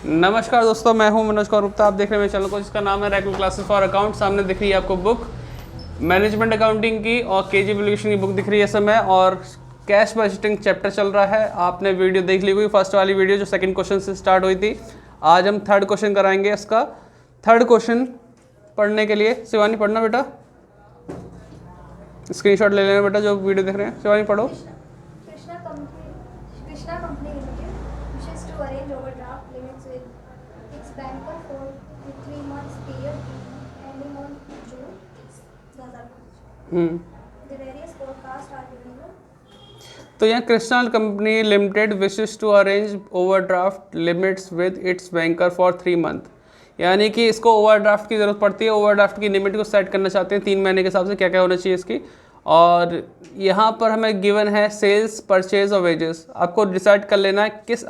नमस्कार दोस्तों, मैं हूं मनोज कौर गुप्ता। आप देख रहे हैं मेरे चैनल को जिसका नाम है रेगुलर क्लासेस फॉर अकाउंट। सामने दिख रही है आपको बुक मैनेजमेंट अकाउंटिंग की और केजी एप्लीकेशन की बुक दिख रही है समय, और कैश बजटिंग चैप्टर चल रहा है। आपने वीडियो देख ली हुई फर्स्ट वाली वीडियो जो सेकंड क्वेश्चन से स्टार्ट हुई थी। आज हम थर्ड क्वेश्चन कराएंगे। इसका थर्ड क्वेश्चन पढ़ने के लिए शिवानी पढ़ना बेटा, स्क्रीनशॉट ले लेना बेटा जो वीडियो देख रहे हैं। शिवानी पढ़ो। Krishna Company Limited wishes to arrange overdraft limits with its banker for the 3 months period ending on June 2005. The various forecasts are given below. तो यहाँ Krishna company limited wishes to arrange overdraft limits with its banker for 3 month, यानी कि इसको overdraft की ज़रूरत पड़ती है। Overdraft की लिमिट को सेट करना चाहते हैं 3 महीने के हिसाब से क्या क्या होना चाहिए इसकी। और यहाँ पर हमें गिवन है सेल्स, परचेज और वेजेस। आपको डिसाइड कर लेना है किस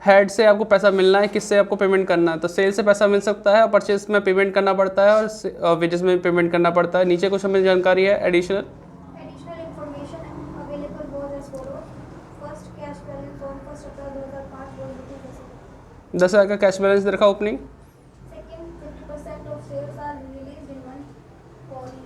हेड से आपको पैसा मिलना है, किससे आपको पेमेंट करना है। तो सेल से पैसा मिल सकता है और परचेज में पेमेंट करना पड़ता है और वेजेस में पेमेंट करना पड़ता है। नीचे कुछ हमें जानकारी है additional Additional information available was as follows. First, cash balance on 1st April 2005 was ₹10,000. 10,000 का कैश बैलेंस रखा opening. Second, 50% of sales are released in month following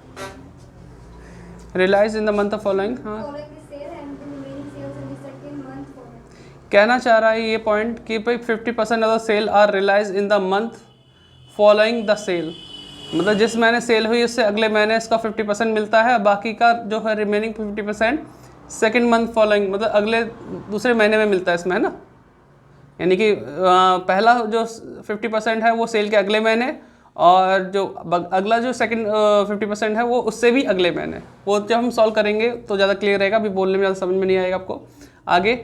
realise in the month of following. हाँ, the sale and the remaining sales in the second month following. कहना चाह रहा है ये point कि भाई 50% of the sale are realise in the month following the sale, मतलब जिस महीने सेल हुई उससे अगले महीने इसका 50% मिलता है। बाकी का जो है रिमेनिंग 50% सेकेंड मंथ फॉलोइंग, मतलब अगले दूसरे महीने में मिलता है इसमें, है ना। यानी कि पहला जो 50% है वो सेल के अगले महीने, और जो अगला जो सेकंड 50% है वो उससे भी अगले महीने। वो जब हम सॉल्व करेंगे तो ज़्यादा क्लियर रहेगा, अभी बोलने में ज़्यादा समझ में नहीं आएगा आपको। आगे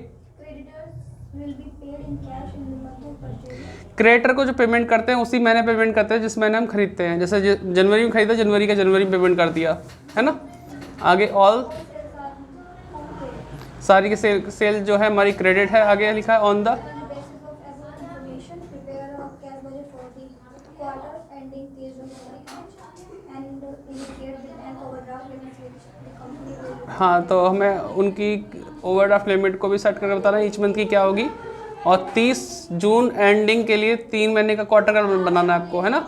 Creditors will be paid in cash in the month of purchase. Creator को जो पेमेंट करते हैं उसी महीने पेमेंट करते हैं जिस महीने हम खरीदते हैं। जैसे जनवरी में खरीदा, जनवरी का जनवरी में पेमेंट कर दिया, है ना। आगे all All sales are on credit. सारी की सेल जो है हमारी क्रेडिट है। आगे लिखा है on the On the basis of above information, prepare a cash budget for the quarter ending 30 June 2025 and indicate the bank overdraft limits which the company will. हाँ, तो हमें उनकी ओवरड्राफ्ट लिमिट को भी सेट करके बताना है ईच मंथ की क्या होगी। और 30 जून एंडिंग के लिए 3 महीने का क्वार्टर का बनाना है आपको, है ना।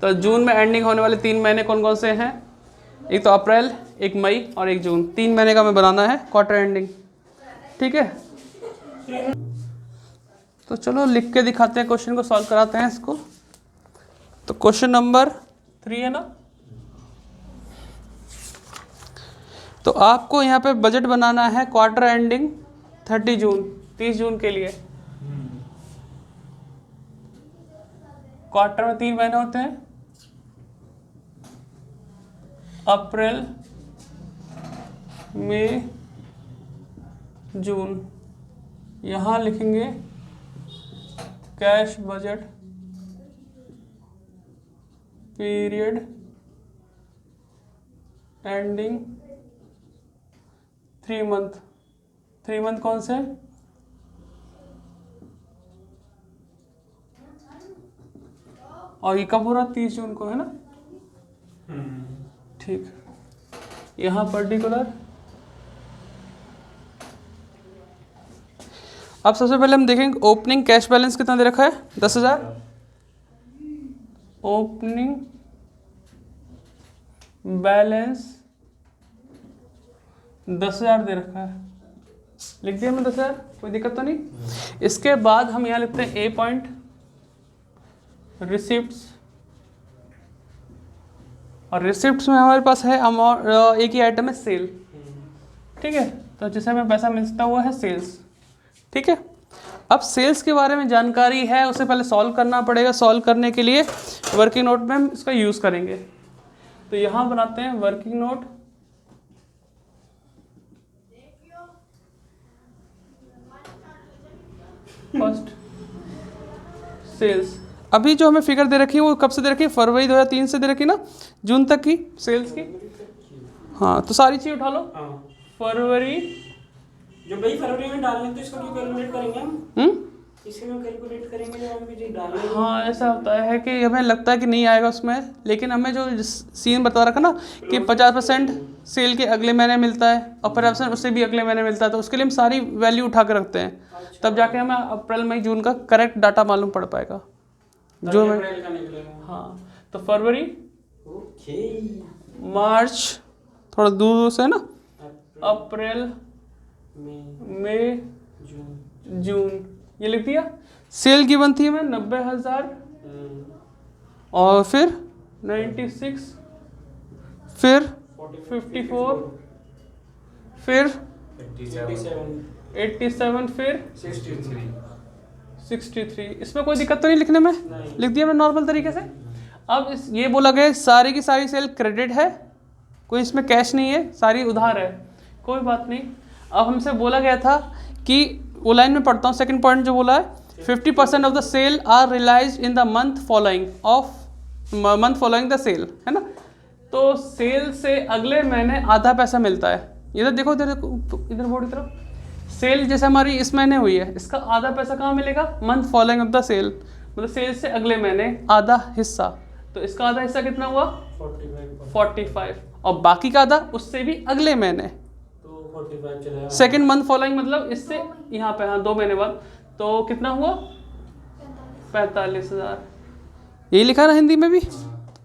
तो जून में एंडिंग होने वाले 3 महीने कौन कौन से हैं? एक तो अप्रैल, एक मई और एक जून। 3 महीने का हमें बनाना है क्वार्टर एंडिंग, ठीक है। तो चलो लिख के दिखाते हैं, क्वेश्चन को सॉल्व कराते हैं इसको। तो क्वेश्चन नंबर 3 है ना। तो आपको यहाँ पे बजट बनाना है क्वार्टर एंडिंग 30 जून के लिए। क्वार्टर में 3 महीने होते हैं, अप्रैल, मई, जून। यहाँ लिखेंगे cash budget period ending 3 month. 3 month कौन से? और ये कब हो रहा? 30 जून को, है ना। ठीक, यहाँ पर्टिकुलर। अब सबसे पहले हम देखेंगे ओपनिंग कैश बैलेंस कितना दे रखा है, 10,000। ओपनिंग बैलेंस 10,000 दे रखा है, लिख दिया मैं 10,000, कोई दिक्कत तो नहीं। इसके बाद हम यहाँ लिखते हैं ए पॉइंट, रिसिप्ट्स। और रिसिप्ट्स में हमारे पास है अमाउंट, एक ही आइटम है सेल, ठीक है। तो जिसे हमें पैसा मिलता हुआ है सेल्स, ठीक है। अब सेल्स के बारे में जानकारी है, उसे पहले सॉल्व करना पड़ेगा। सॉल्व करने के लिए वर्किंग नोट में हम इसका यूज़ करेंगे। तो यहाँ बनाते हैं वर्किंग नोट। First sales. अभी जो हमें फिगर दे रखी है वो कब से दे रखी है? फरवरी 2003 से दे रखी ना, जून तक की सेल्स की। हाँ, तो सारी चीज़ उठा लो। फरवरी, जो भाई फरवरी में डालने तो इसको क्यों कैलकुलेट करेंगे हम? इसमें कैलकुलेट करेंगे जब हम भी डालेंगे। हाँ ऐसा होता है कि हमें लगता है कि नहीं आएगा उसमें, लेकिन हमें जो सीन बता रखा ना कि 50% सेल के अगले महीने मिलता है और 50% उससे भी अगले महीने मिलता है, तो उसके लिए हम सारी वैल्यू उठा के रखते हैं, तब जाके हमें अप्रैल मई जून का करेक्ट डाटा मालूम पड़ पाएगा जो हमें। अप्रैल का निकलेगा। हाँ तो फरवरी, ओके। मार्च थोड़ा दूर से है ना, अप्रैल, मई, जून, ये लिख दिया। सेल गिवन थी हमें 90,000 और फिर 96, फिर 54, फिर 87, फिर 63। इसमें कोई दिक्कत तो नहीं लिखने में? लिख दिया मैं नॉर्मल तरीके से। अब ये बोला गया सारी की सारी सेल क्रेडिट है, कोई इसमें कैश नहीं है, सारी उधार है, कोई बात नहीं। अब हमसे बोला गया था कि वो लाइन में पढ़ता हूँ, सेकंड पॉइंट जो बोला है 50% of the sale are realise in the month following the sale, है ना। तो सेल से अगले महीने आधा पैसा मिलता है। इधर देखो, इधर बोर्ड की तरफ, सेल जैसे हमारी इस महीने हुई है, इसका आधा पैसा कहाँ मिलेगा? Month following of the sale, मतलब सेल से अगले महीने आधा हिस्सा। तो इसका आधा हिस्सा कितना हुआ? 45। और बाकी का आधा उससे भी अगले महीने, तो 45 चलेगा। सेकेंड मंथ फॉलोइंग मतलब इससे यहाँ पे, हाँ 2 महीने बाद, तो कितना हुआ? 45,000। यही लिखा ना हिंदी में भी?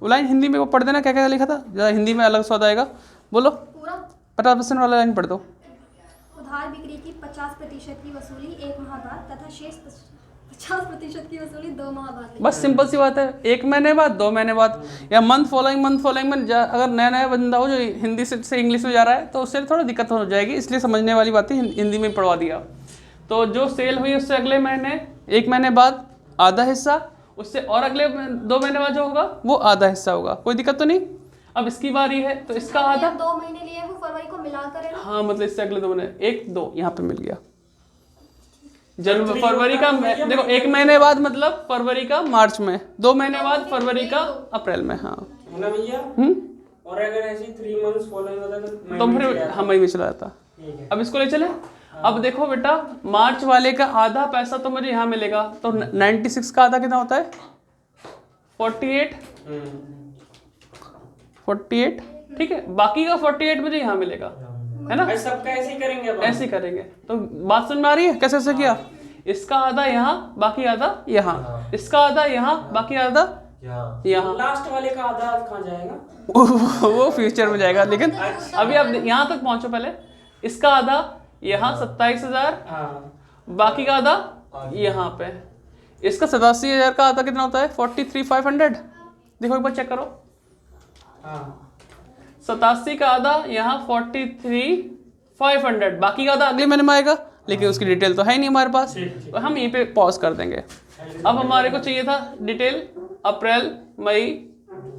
वो लाइन हिंदी में वो पढ़ देना, क्या क्या लिखा था ज़रा, हिंदी में अलग स्वाद आएगा। बोलो, पूरा 50% वाला लाइन पढ़ दो। उधार बिक्री की 50% की वसूली 1 माह बाद तथा शेष 50% की वसूली 2 माह बाद। बस सिंपल सी बात है, 1 महीने बाद, 2 महीने बाद, या मंथ फॉलोइंग में अगर नया नया बंदा हो जो हिंदी से इंग्लिश में जा रहा है तो उससे थोड़ा दिक्कत हो जाएगी, इसलिए समझने वाली बातें हिंदी में पढ़वा दिया। तो जो सेल हुई उससे अगले महीने 1 महीने बाद आधा हिस्सा, उससे और अगले 2 महीने बाद जो होगा वो आधा हिस्सा होगा, कोई दिक्कत तो नहीं। अब इसकी बारी है तो इसका आधा, 2 महीने लिए वो फरवरी को मिलाकर है ना? हाँ मतलब इससे अगले 2 महीने, 1 2 यहाँ पे मिल गया। जनवरी फरवरी का देखो 1 महीने बाद मतलब फरवरी का मार्च में, 2 महीने बाद फरवरी का अप्रैल में। हाँ है ना भैया। और अगर ऐसे 3 मंथ्स फॉलोइंग होता तो फिर हम मई में चला जाता। अब इसको ले चले। अब देखो बेटा, मार्च वाले का आधा पैसा तो मुझे यहाँ मिलेगा, तो 96 का आधा कितना होता है? 48, ठीक है। बाकी का 48 मुझे यहाँ मिलेगा, है ना। सबका ऐसे ही करेंगे अब। ऐसे ही करेंगे। तो बात समझ में आ रही है कैसे ऐसे किया? इसका आधा यहाँ, बाकी आधा यहाँ, इसका आधा यहाँ, बाकी आधा यहाँ। लास्ट वाले का आधा कहाँ जाएगा? वो फ्यूचर में जाएगा, लेकिन अभी आप यहाँ तक पहुंचो पहले। इसका आधा यहाँ 27,000, बाकी का आधा यहाँ पे। इसका 87,000 का आधा कितना होता है? 43,500। देखो एक बार चेक करो, 87 का आधा यहाँ 43,500, बाकी का आधा अगले महीने में आएगा, लेकिन उसकी डिटेल तो है नहीं हमारे पास, तो हम यहीं पे पॉज कर देंगे। अब हमारे को चाहिए था डिटेल अप्रैल मई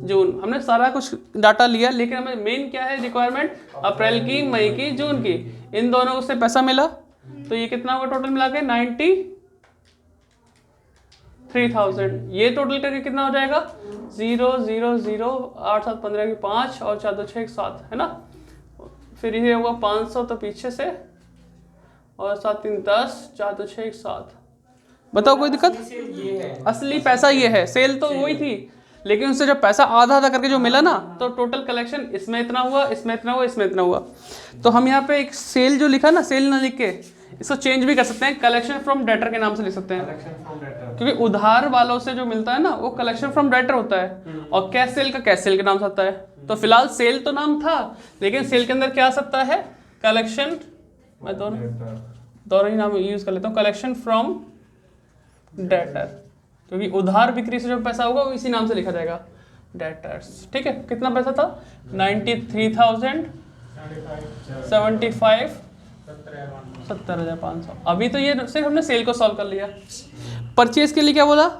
जून, हमने सारा कुछ डाटा लिया, लेकिन हमें मेन क्या है रिक्वायरमेंट? अप्रैल की, मई की, जून की। इन दोनों से पैसा मिला तो ये कितना होगा टोटल मिला के? 93,000। ये टोटल करके कितना हो जाएगा? 0 0 0 8 7 15 की 5 और 4 2 6 7, है ना। फिर ये होगा 500 तो पीछे से, और 7 3 10, 4 2 6 7। बताओ कोई दिक्कत? असली पैसा ये है, सेल तो वही थी, लेकिन उससे जब पैसा आधा आधा करके जो मिला ना, तो टोटल कलेक्शन इसमें इतना हुआ, इसमें इतना हुआ, इसमें इतना हुआ। तो हम यहाँ पे एक सेल जो लिखा ना, सेल ना लिख के इसको चेंज भी कर सकते हैं, कलेक्शन फ्रॉम डेटर के नाम से लिख सकते हैं, क्योंकि उधार वालों से जो मिलता है ना वो कलेक्शन फ्रॉम डेटर होता है, और कैश सेल का कैश सेल के नाम से आता है। तो फिलहाल सेल तो नाम था, लेकिन सेल के अंदर क्या आ सकता है? कलेक्शन, मैं दोनों ही नाम यूज कर लेता हूँ, कलेक्शन फ्रॉम डेटर, क्योंकि उधार बिक्री से जो पैसा होगा वो इसी नाम से लिखा जाएगा, डेटर्स। ठीक है, कितना पैसा था? 93,000, 75, 70,500। अभी तो ये सिर्फ हमने सेल को सॉल्व कर लिया। परचेज के लिए क्या बोला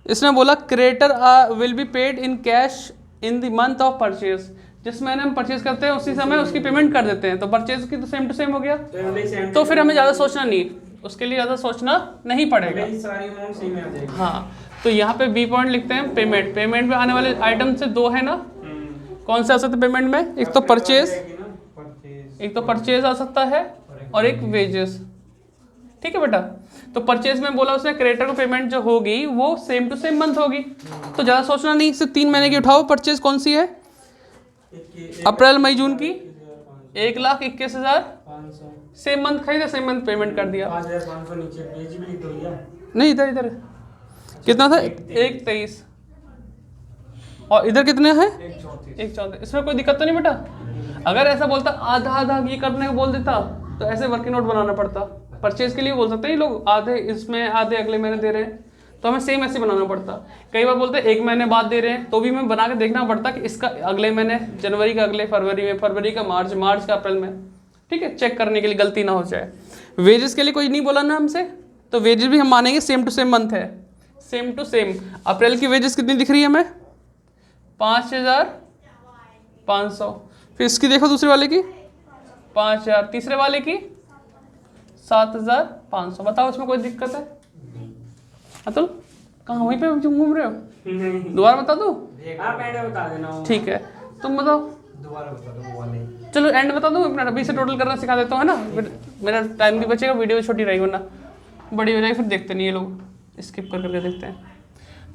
इसने? बोला creditor will be paid in cash in the month of purchase. जिस महीने हम परचेज करते हैं उसी समय उसकी पेमेंट कर देते हैं, तो परचेज की तो सेम टू सेम हो गया, तो फिर हमें ज़्यादा सोचना नहीं, उसके लिए ज़्यादा सोचना नहीं पड़ेगा। हाँ, तो यहाँ पे बी पॉइंट लिखते हैं पेमेंट। पेमेंट में आने वाले आइटम से 2 है ना, कौन से आ सकते हैं पेमेंट में? एक तो परचेज आ सकता है, और एक वेजेस। ठीक है बेटा। तो परचेज में बोला उसने क्रेडिटर को पेमेंट जो होगी वो सेम टू सेम मंथ होगी, तो ज़्यादा सोचना नहीं, सिर्फ 3 महीने की उठाओ। परचेज कौन सी है? अप्रैल मई जून की 1,21,500 सेम मंथ खरीदा, सेम मंथ पेमेंट कर दिया। 5,500 नीचे पेज भी लिख दो भैया। नहीं इधर इधर कितना था? 1,23 और इधर कितने हैं? 1,34। इसमें कोई दिक्कत तो नहीं बेटा? अगर ऐसा बोलता आधा आधा ये करने को बोल देता तो ऐसे वर्किंग नोट बनाना पड़ता। परचेज के लिए बोल सकते हैं लोग आधे इसमें आधे अगले महीने दे रहे हैं, तो हमें सेम ऐसे बनाना पड़ता। कई बार बोलते हैं 1 महीने बाद दे रहे हैं, तो भी मैं बना के देखना पड़ता कि इसका अगले महीने जनवरी का अगले फरवरी में, फरवरी का मार्च, मार्च का अप्रैल में, ठीक है, चेक करने के लिए गलती ना हो जाए। वेजेस के लिए कोई नहीं बोला ना हमसे, तो वेजेस भी हम मानेंगे सेम टू सेम मंथ है, सेम टू सेम। अप्रैल की वेजेस कितनी दिख रही है हमें? 5,500। फिर इसकी देखो दूसरे वाले की 5,000, तीसरे वाले की 7,500। बताओ इसमें कोई दिक्कत है? अतुल कहाँ वहीं पे घूम रहे हो? दोबारा बता दो। आप एंड बता देना। ठीक है तुम बताओ। दोबारा बता दो वो वाले। चलो एंड बता दो, अपना अभी से टोटल करना सिखा देता हूँ, है ना? मेरा टाइम भी बचेगा, वीडियो छोटी रहेगी, वरना बड़ी हो जाएगी फिर देखते नहीं ये लोग, स्किप कर करके देखते हैं।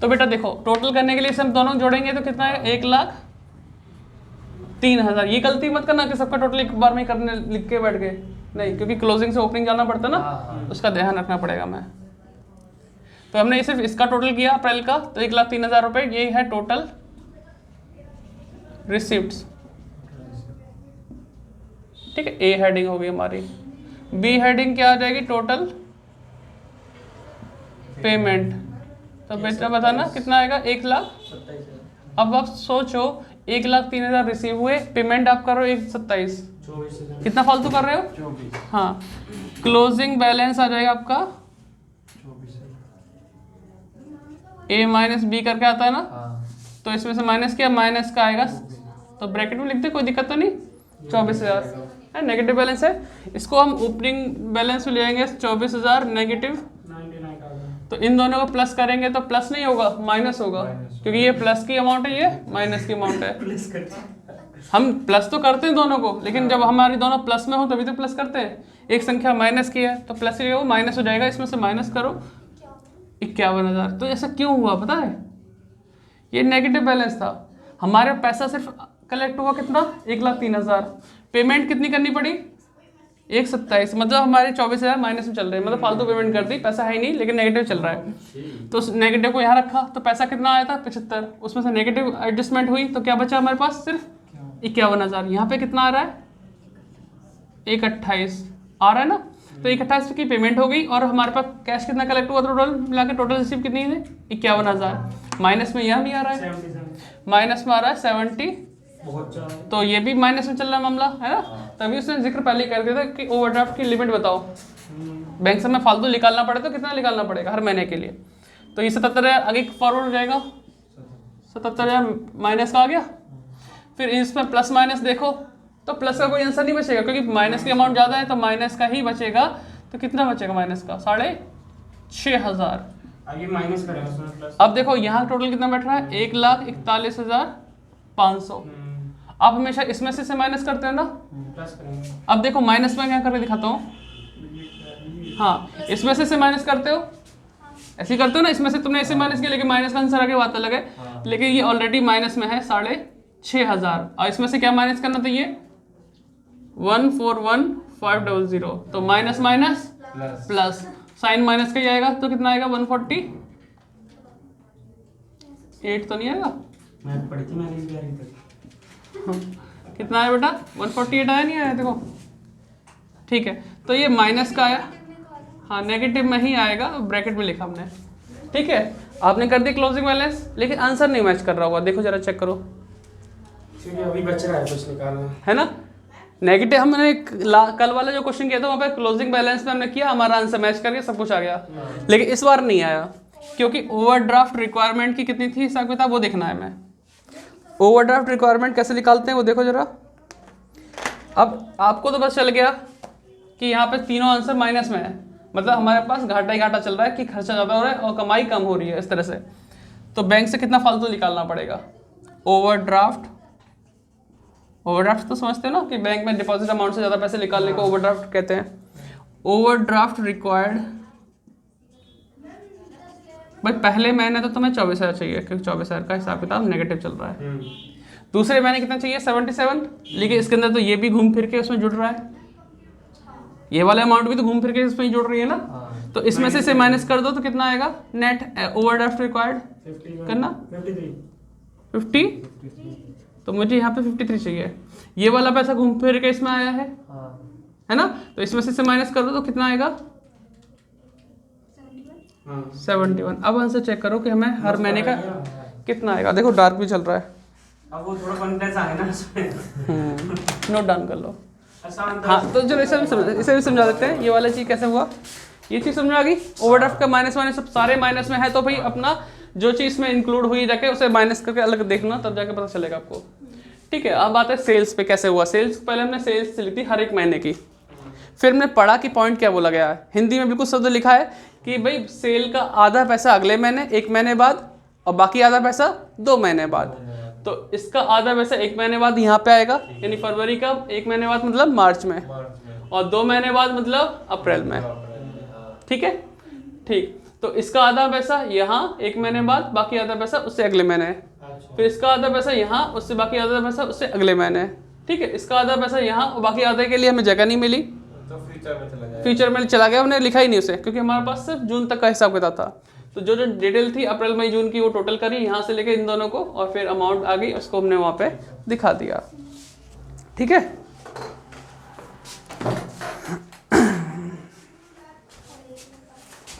तो बेटा देखो टोटल करने के लिए हम दोनों जोड़ेंगे तो कितना है? 1,03,000। ये गलती मत करना कि सबका टोटल एक बार में करने लिख के बैठ गए, नहीं, क्योंकि क्लोजिंग से ओपनिंग जाना पड़ता ना, उसका ध्यान रखना पड़ेगा। मैं तो हमने सिर्फ इसका टोटल किया अप्रैल का, तो 1,03,000 रुपये ये है टोटल रिसिप्ट्स, ठीक है। ए हेडिंग होगी हमारी। बी हेडिंग क्या आ जाएगी? Total payment. तो बेटा बताना कितना आएगा? 1,00,000। अब आप सोचो 1,03,000 रिसीव हुए, पेमेंट आप करो 1,27, कितना फालतू कर रहे हो? 24। हाँ, क्लोजिंग बैलेंस आ जाएगा आपका 24। ए माइनस बी करके आता है ना, तो इसमें से माइनस किया, माइनस का आएगा, तो ब्रैकेट में लिख दे, कोई दिक्कत तो नहीं। 24,000 है, नेगेटिव बैलेंस है। इसको हम ओपनिंग बैलेंस में ले आएंगे 24,000 नेगेटिव, तो इन दोनों को प्लस करेंगे तो प्लस नहीं होगा, माइनस होगा, क्योंकि ये प्लस की अमाउंट है, ये माइनस की अमाउंट है। हम प्लस तो करते हैं दोनों को, लेकिन जब हमारी दोनों प्लस में हो तभी तो प्लस करते हैं। एक संख्या माइनस की है तो प्लस ही वो माइनस हो जाएगा, इसमें से माइनस करो 51,000। तो ऐसा क्यों हुआ पता है? ये नेगेटिव बैलेंस था, हमारे पैसा सिर्फ कलेक्ट हुआ कितना? 1,03,000। पेमेंट कितनी करनी पड़ी? 1,27, मतलब हमारे 24,000 माइनस में चल रहे हैं, मतलब फालतू पेमेंट कर दी, पैसा है ही नहीं लेकिन नेगेटिव चल रहा है। तो उस नेगेटिव को यहाँ रखा तो पैसा कितना आया था? 75, उसमें से नेगेटिव एडजस्टमेंट हुई तो क्या बचा हमारे पास? सिर्फ 51,000। यहाँ पे कितना आ रहा है? 1,28 आ रहा है ना, तो 1,28 की पेमेंट हो गई और हमारे पास कैश कितना कलेक्ट हुआ? टोटल मिला के टोटल रिसीव कितनी है? 51,000। माइनस में यह भी आ रहा है, माइनस में आ रहा है 70, तो ये भी माइनस में चल रहा है मामला, है ना। तभी उसने जिक्र पहले कर दिया था कि ओवरड्राफ्ट की लिमिट बताओ, बैंक से हमें फालतू निकालना पड़े तो कितना निकालना पड़ेगा हर महीने के लिए। तो ये 77,000 आगे फॉरवर्ड हो जाएगा, 77,000 माइनस का आ गया। फिर इसमें प्लस माइनस देखो तो प्लस का कोई आंसर नहीं बचेगा, क्योंकि माइनस की अमाउंट ज़्यादा है तो माइनस का ही बचेगा। तो कितना बचेगा माइनस का? 6,500। आगे माइनस करेंगे उसमें प्लस। अब देखो यहाँ टोटल कितना बैठ रहा है? 1,41,500। आप हमेशा इसमें से माइनस करते हैं ना, प्लस करेंगे। अब देखो माइनस में क्या करके दिखाता हूँ। हाँ, इसमें से माइनस करते हो, ऐसे ही करते हो ना, इसमें से तुमने ऐसे माइनस किया लेकिन माइनस का आंसर आगे बात अलग है। लेकिन ये ऑलरेडी माइनस में है 6,500, और इसमें से क्या माइनस करना था? ये 141,500, तो minus minus plus, sign minus का ही आएगा, तो कितना आएगा? 148 तो नहीं आएगा? मैं पढ़ी थी मैंने भी तक। कितना आया बेटा? 148 आया, नहीं आया? देखो ठीक है, तो ये माइनस का आया, हाँ नेगेटिव में ही आएगा, ब्रैकेट में लिखा हमने, ठीक है। आपने कर दी क्लोजिंग बैलेंस, लेकिन आंसर नहीं मैच कर रहा होगा, देखो जरा चेक करो, क्योंकि अभी बच रहा है कुछ निकालना, है ना। नेगेटिव हमने कल वाला जो क्वेश्चन किया था वहाँ पे क्लोजिंग बैलेंस में हमने किया, हमारा आंसर मैच करके सब कुछ आ गया, लेकिन इस बार नहीं आया, क्योंकि ओवरड्राफ्ट रिक्वायरमेंट की कितनी थी हिसाब किताब वो देखना है। मैं ओवरड्राफ्ट रिक्वायरमेंट कैसे निकालते हैं वो देखो जरा। अब आपको तो बस चल गया कि यहाँ पे तीनों आंसर माइनस में है, मतलब हमारे पास घाटा ही घाटा चल रहा है कि खर्चा ज़्यादा हो रहा है और कमाई कम हो रही है, इस तरह से। तो बैंक से कितना फालतू निकालना पड़ेगा? ओवरड्राफ्ट तो समझते हो ना कि बैंक में डिपॉजिट अमाउंट से ज़्यादा पैसे निकालने को ओवरड्राफ्ट कहते हैं। ओवरड्राफ्ट रिक्वायर्ड, भाई पहले महीने तो तुम्हें 24,000 चाहिए क्योंकि 24,000 का हिसाब किताब नेगेटिव चल रहा है। दूसरे महीने कितना चाहिए 77, लेकिन इसके अंदर तो ये भी घूम फिर के उसमें जुड़ रहा है, ये वाला अमाउंट भी तो घूम फिर के इसमें ही जुड़ रही है ना। तो इसमें से माइनस कर दो तो कितना आएगा नेट ओवरड्राफ्ट रिक्वायर्ड करना 50, तो मुझे यहाँ पे 53 चाहिए। ये वाला पैसा घूम फिर के इसमें आया है ना, तो इसमें से माइनस कर दो तो कितना आएगा 71। अब आंसर चेक करो कि हमें हर महीने का कितना आएगा। देखो डार्क भी चल रहा है, अब वो थोड़ा कॉन्फिडेंस आ गया ना उसमें। नोट डाउन कर लो। आसान था। हाँ तो चलो इसे भी समझा देते हैं। ये वाला चीज़ कैसे हुआ, ये चीज़ समझ आ गई। ओवरड्राफ्ट का माइनस सब सारे माइनस में है, तो भाई अपना जो चीज़ में इंक्लूड हुई जाके उसे माइनस करके अलग देखना, तब जाके पता चलेगा आपको। ठीक है, अब बात है सेल्स पे कैसे हुआ। सेल्स पहले हमने सेल्स ली थी हर एक महीने की, फिर हमने पढ़ा कि पॉइंट क्या बोला गया है। हिंदी में बिल्कुल शब्द लिखा है कि भाई सेल का आधा पैसा अगले महीने 1 महीने बाद और बाकी आधा पैसा 2 महीने बाद। तो इसका आधा पैसा 1 महीने बाद यहाँ पे आएगा, यानी फरवरी का 1 महीने बाद मतलब मार्च में, और 2 महीने बाद मतलब अप्रैल में। ठीक है, ठीक। तो इसका आधा पैसा यहाँ 1 महीने बाद, बाकी आधा पैसा उससे अगले महीने। फिर इसका आधा पैसा यहाँ, उससे बाकी आधा पैसा उससे अगले महीने। ठीक है, इसका आधा पैसा यहाँ और बाकी आधे के लिए हमें जगह नहीं मिली, तो फ्यूचर में चला गया, हमने लिखा ही नहीं उसे, क्योंकि हमारे पास सिर्फ जून तक का हिसाब किताब था। तो जो जो डिटेल थी अप्रैल मई जून की वो टोटल करी यहाँ से लेके इन दोनों को, और फिर अमाउंट आ गई, उसको हमने वहाँ पे दिखा दिया। ठीक है,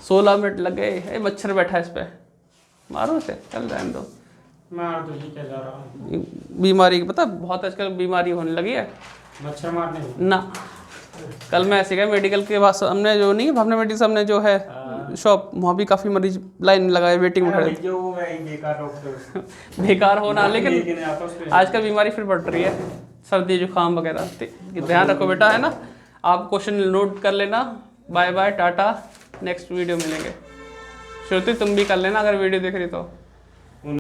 16 मिनट लग गए। मच्छर बैठा है इस पे, मारो इसे, चल जाए दो। मार दो जी, क्या जा रहा हूँ। बीमारी पता बहुत आजकल बीमारी होने लगी है मच्छर मारने ना। कल मैं ऐसे गया मेडिकल के पास, हमने जो नहीं भावना मेडिकल सामने जो है शॉप, वहाँ भी काफ़ी मरीज लाइन लगाए वेटिंग में खड़े। बेकार होना, लेकिन आजकल बीमारी फिर बढ़ रही है, सर्दी जुकाम वगैरह। ध्यान रखो बेटा, है ना। आप क्वेश्चन नोट कर लेना। Bye bye, tata, next video मिलेंगे। श्रुति तुम भी कर लेना अगर वीडियो देख रही तो।